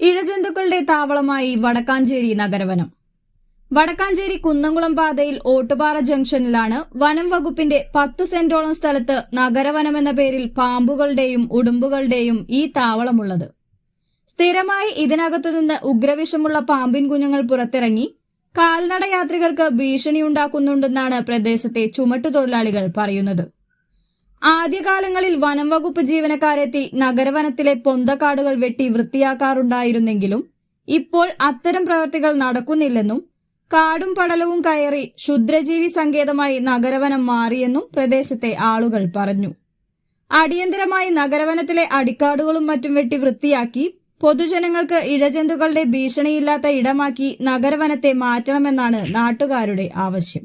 ഇഴജന്തുക്കളുടെ താവളമായി വടക്കാഞ്ചേരി നഗരവനം. വടക്കാഞ്ചേരി കുന്നംകുളം പാതയിൽ ഓട്ടുപാറ ജംഗ്ഷനിലാണ് വനം വകുപ്പിന്റെ 10 സെന്റോളം സ്ഥലത്ത് നഗരവനമെന്ന പേരിൽ പാമ്പുകളുടെയും ഉടുമ്പുകളുടെയും ഈ താവളമുള്ളത്. സ്ഥിരമായി ഇതിനകത്തുനിന്ന് ഉഗ്രവിഷമുള്ള പാമ്പിൻ കുഞ്ഞുങ്ങൾ പുറത്തിറങ്ങി കാൽനട യാത്രികർക്ക് ഭീഷണിയുണ്ടാക്കുന്നുണ്ടെന്നാണ് പ്രദേശത്തെ ചുമട്ടുതൊഴിലാളികൾ പറയുന്നത്. ആദ്യകാലങ്ങളിൽ വനം വകുപ്പ് ജീവനക്കാരെത്തി നഗരവനത്തിലെ പൊന്തക്കാടുകൾ വെട്ടി വൃത്തിയാക്കാറുണ്ടായിരുന്നെങ്കിലും ഇപ്പോൾ അത്തരം പ്രവൃത്തികൾ നടക്കുന്നില്ലെന്നും കാടും പടലവും കയറി ക്ഷുദ്രജീവി സങ്കേതമായി നഗരവനം മാറിയെന്നും പ്രദേശത്തെ ആളുകൾ പറഞ്ഞു. അടിയന്തരമായി നഗരവനത്തിലെ അടിക്കാടുകളും മറ്റും വെട്ടി വൃത്തിയാക്കി പൊതുജനങ്ങൾക്ക് ഇഴജന്തുക്കളുടെ ഭീഷണിയില്ലാത്ത ഇടമാക്കി നഗരവനത്തെ മാറ്റണമെന്നാണ് നാട്ടുകാരുടെ ആവശ്യം.